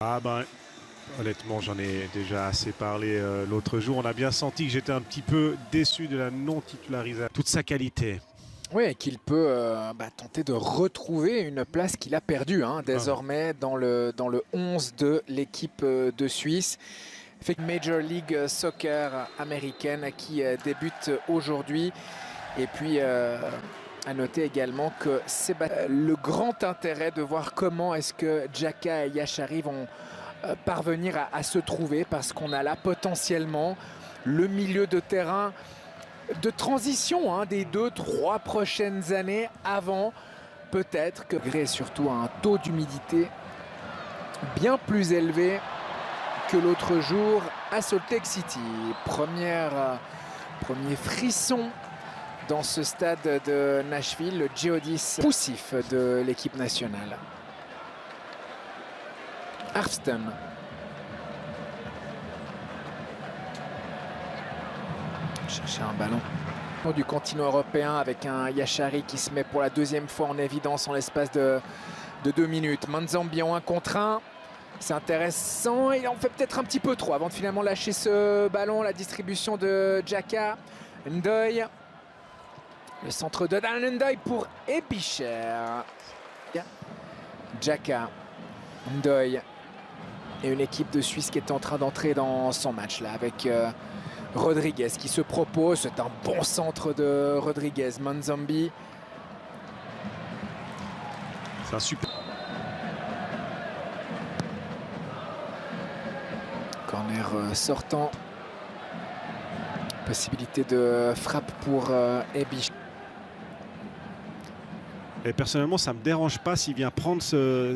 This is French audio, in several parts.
Ah ben, honnêtement, j'en ai déjà assez parlé l'autre jour. On a bien senti que j'étais un petit peu déçu de la non-titularisation. Toute sa qualité. Oui, qu'il peut tenter de retrouver une place qu'il a perdue désormais dans le 11 de l'équipe de Suisse. Major League Soccer américaine qui débute aujourd'hui. Et puis à noter également que c'est le grand intérêt de voir comment est-ce que Xhaka et Yashari vont parvenir à se trouver, parce qu'on a là potentiellement le milieu de terrain de transition des 2-3 prochaines années, avant peut-être que, malgré surtout un taux d'humidité bien plus élevé que l'autre jour à Salt Lake City. Premier frisson dans ce stade de Nashville, le Geodis poussif de l'équipe nationale. Arfston. Chercher un ballon du continent européen avec un Yashari qui se met pour la deuxième fois en évidence en l'espace de 2 minutes. Manzambi en 1 contre 1. C'est intéressant. Il en fait peut-être un petit peu trop avant de finalement lâcher ce ballon. La distribution de Xhaka. Ndoye. Le centre de Dan Ndoye pour Ebicher. Xhaka. Ndoye. Et une équipe de Suisse qui est en train d'entrer dans son match là avec Rodriguez qui se propose. C'est un bon centre de Rodriguez. Manzambi. C'est un super. Corner sortant. Possibilité de frappe pour Ebicher. Et personnellement, ça ne me dérange pas s'il vient prendre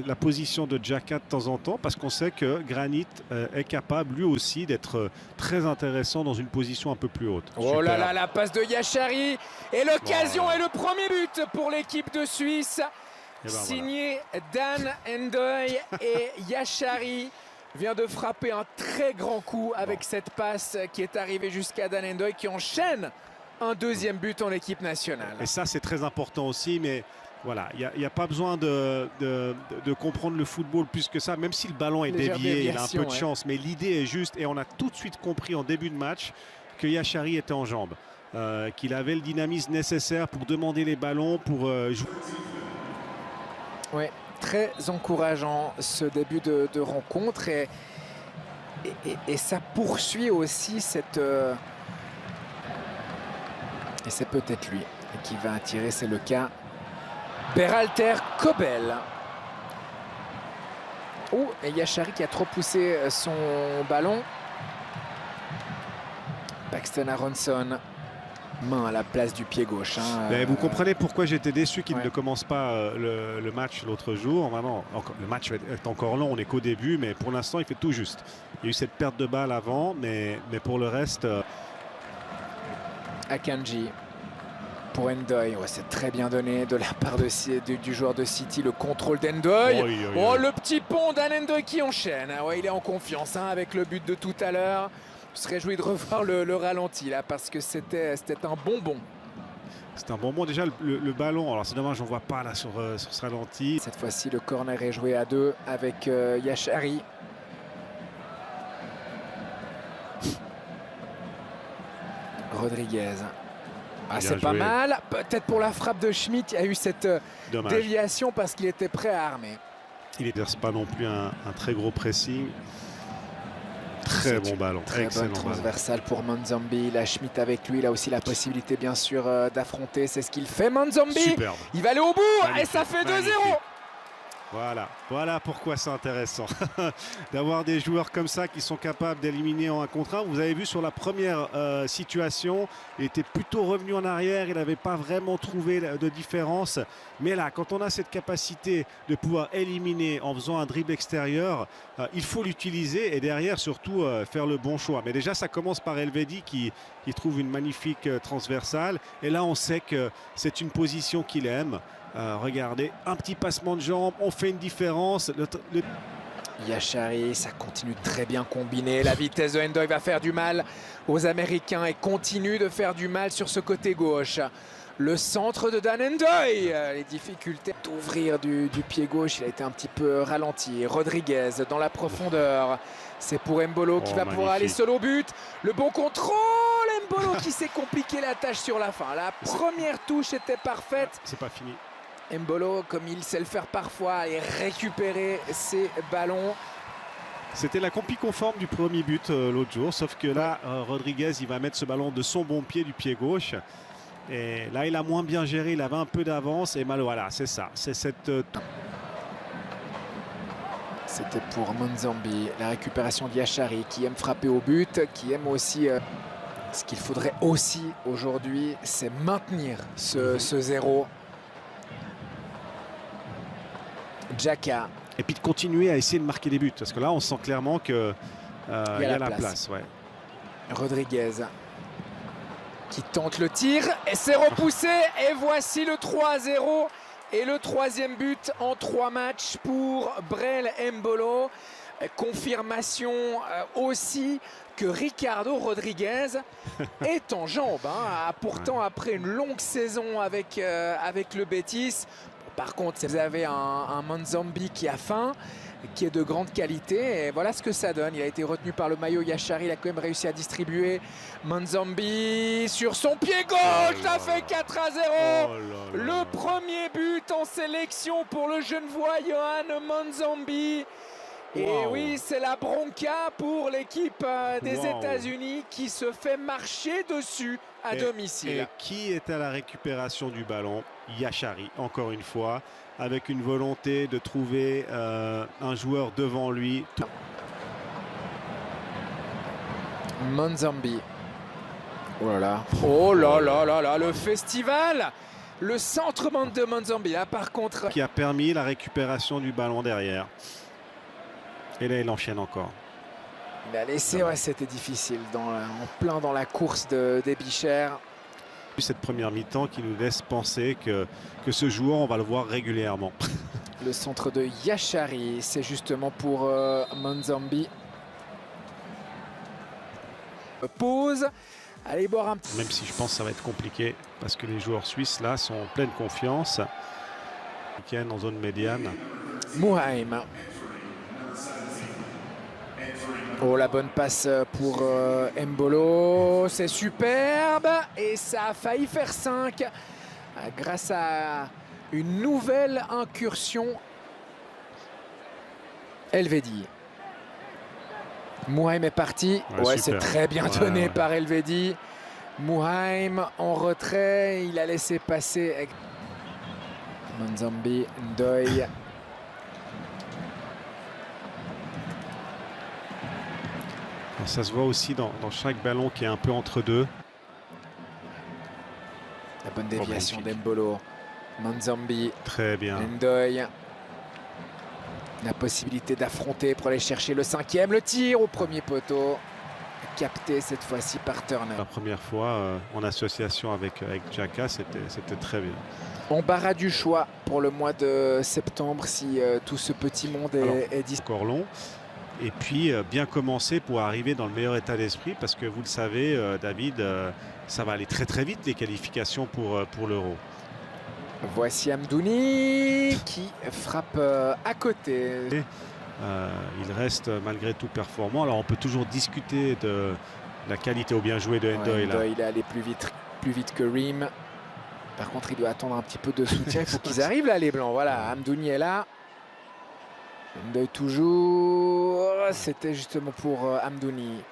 la position de Xhaka de temps en temps, parce qu'on sait que Granit est capable lui aussi d'être très intéressant dans une position un peu plus haute. Oh Super. Là là, la passe de Yashari et l'occasion est le premier but pour l'équipe de Suisse. Signé voilà. Dan Ndoye et Yashari vient de frapper un très grand coup avec cette passe qui est arrivée jusqu'à Dan Ndoye, qui enchaîne un deuxième but en équipe nationale. Et ça, c'est très important aussi, mais voilà, il n'y a pas besoin de comprendre le football plus que ça, même si le ballon est dévié, il a un peu de chance, mais l'idée est juste, et on a tout de suite compris en début de match que Yashari était en jambes, qu'il avait le dynamisme nécessaire pour demander les ballons, pour jouer. Oui, très encourageant ce début de rencontre, et ça poursuit aussi cette... Et c'est peut-être lui qui va attirer, c'est le cas. Berhalter Kobel. Oh, et Yashari qui a trop poussé son ballon. Paxton Aronson. Main à la place du pied gauche. Vous comprenez pourquoi j'étais déçu qu'il ne commence pas le match l'autre jour. Vraiment, le match est encore long, on n'est qu'au début, mais pour l'instant, il fait tout juste. Il y a eu cette perte de balle avant, mais pour le reste... Akanji pour Ndoye. Ouais, c'est très bien donné de la part du joueur de City. Le contrôle d'Ndoye. Oh, le petit pont d'Ndoye qui enchaîne. Ouais, il est en confiance avec le but de tout à l'heure. Je serais réjoui de revoir le ralenti là, parce que c'était un bonbon. C'est un bonbon. Déjà, le ballon, alors c'est dommage, on ne voit pas là sur ce ralenti. Cette fois-ci, le corner est joué à 2 avec Yashari. Rodriguez. Ah, c'est pas mal. Peut-être pour la frappe de Schmitt, il y a eu cette déviation parce qu'il était prêt à armer. Il n'exerce pas non plus un très gros pressing. Très bon ballon. Très bonne transversale pour Manzambi. La Schmitt avec lui, il a aussi la possibilité bien sûr d'affronter. C'est ce qu'il fait, Manzambi. Superbe. Il va aller au bout. Magnifique. Et ça fait 2-0. Voilà pourquoi c'est intéressant d'avoir des joueurs comme ça qui sont capables d'éliminer en 1 contre 1. Vous avez vu sur la première situation, il était plutôt revenu en arrière, il n'avait pas vraiment trouvé de différence. Mais là, quand on a cette capacité de pouvoir éliminer en faisant un dribble extérieur, il faut l'utiliser et derrière surtout faire le bon choix. Mais déjà, ça commence par Elvedi qui trouve une magnifique transversale. Et là, on sait que c'est une position qu'il aime. Regardez, un petit passement de jambes, on fait une différence. Yashari, ça continue très bien combiné. La vitesse de Ndoye va faire du mal aux Américains et continue de faire du mal sur ce côté gauche. Le centre de Dan Ndoye. Les difficultés d'ouvrir du pied gauche, il a été un petit peu ralenti. Rodriguez dans la profondeur. C'est pour Embolo qui va pouvoir aller seul au but. Le bon contrôle, Embolo qui s'est compliqué la tâche sur la fin. La première touche était parfaite. C'est pas fini. Embolo, comme il sait le faire parfois, et récupérer ses ballons. C'était la copie conforme du premier but l'autre jour, sauf que là, Rodriguez, il va mettre ce ballon de son bon pied du pied gauche. Et là, il a moins bien géré, il avait un peu d'avance. Et mal, voilà, c'est ça. C'est cette... C'était pour Monzambi, la récupération d'Yachari qui aime frapper au but, qui aime aussi... ce qu'il faudrait aussi aujourd'hui, c'est maintenir ce 0. Xhaka. Et puis de continuer à essayer de marquer des buts. Parce que là, on sent clairement qu'il y a la place. Ouais. Rodriguez qui tente le tir et c'est repoussé. Et voici le 3-0 et le 3e but en 3 matchs pour Breel Embolo. Confirmation aussi que Ricardo Rodriguez est en jambes. Pourtant, après une longue saison avec le Betis. Par contre, vous avez un Monzambi qui a faim, qui est de grande qualité. Et voilà ce que ça donne. Il a été retenu par le maillot Yachari. Il a quand même réussi à distribuer. Monzambi sur son pied gauche. Ça fait 4-0. Le premier but en sélection pour le Genevois Yohan Monzambi. Et oui, c'est la bronca pour l'équipe des États-Unis qui se fait marcher dessus à domicile. Et qui est à la récupération du ballon? Yachari, encore une fois, avec une volonté de trouver un joueur devant lui. Monzambi. Oh là là. Oh là là là là, le festival. Le centre de Monzambi, là par contre. Qui a permis la récupération du ballon derrière. Et là, il enchaîne encore. Il a laissé, ouais, c'était difficile, en plein dans la course des Bichères. Cette première mi-temps qui nous laisse penser que ce joueur, on va le voir régulièrement. Le centre de Yachari, c'est justement pour Monzambi. Pause. Allez boire un petit... Même si je pense que ça va être compliqué, parce que les joueurs suisses, là, sont en pleine confiance. Week-end en zone médiane. Muheim. Oh, la bonne passe pour Embolo, c'est superbe et ça a failli faire 5 grâce à une nouvelle incursion. Elvedi. Muheim est parti, ouais, c'est très bien donné par Elvedi. Muheim en retrait, il a laissé passer Monzambi, Ndoye. Ça se voit aussi dans chaque ballon qui est un peu entre deux. La bonne déviation d'Embolo. Monzambi. Très bien. Ndoye. La possibilité d'affronter pour aller chercher le 5e. Le tir au premier poteau. Capté cette fois-ci par Turner. La première fois en association avec Xhaka, c'était très bien. Embarras du choix pour le mois de septembre si tout ce petit monde est disponible. Encore long. Et puis bien commencer pour arriver dans le meilleur état d'esprit parce que vous le savez, David, ça va aller très très vite les qualifications pour l'Euro. Voici Amdouni qui frappe à côté. Et, il reste malgré tout performant. Alors on peut toujours discuter de la qualité au bien joué de Ndoye. Ndoye, il est allé plus vite que Ream. Par contre, il doit attendre un petit peu de soutien. Il faut qu'ils arrivent là, les Blancs. Voilà, Amdouni est là. Ndoye toujours, c'était justement pour Amdouni.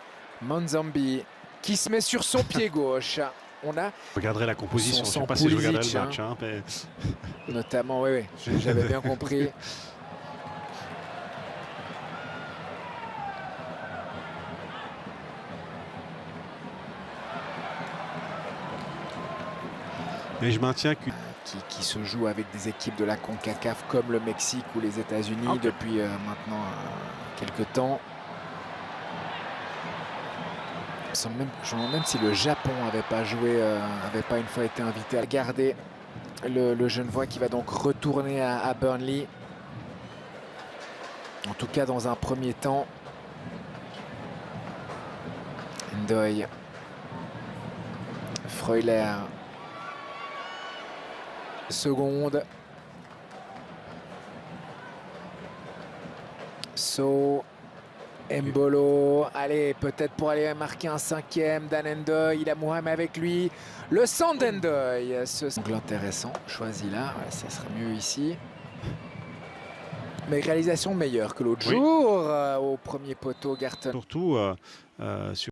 Monzambi qui se met sur son pied gauche. On a... Je regarderai la composition, je ne sais pas si je regarderai le match. Mais... Notamment, oui, j'avais bien compris. Mais je maintiens que... Qui se joue avec des équipes de la CONCACAF comme le Mexique ou les États-Unis depuis maintenant quelques temps. Je me demande même si le Japon n'avait pas joué, n'avait pas une fois été invité à garder le Genevois qui va donc retourner à Burnley. En tout cas, dans un premier temps. Ndoye. Freuler. secondes. So, Mbolo, allez, peut-être pour aller marquer un 5e. Dan Ndoye, il a Mohamed avec lui. Le centre d'Ndoye, ce angle intéressant, choisi là, ouais, ça serait mieux ici. Mais réalisation meilleure que l'autre jour au premier poteau, Garton. Surtout sur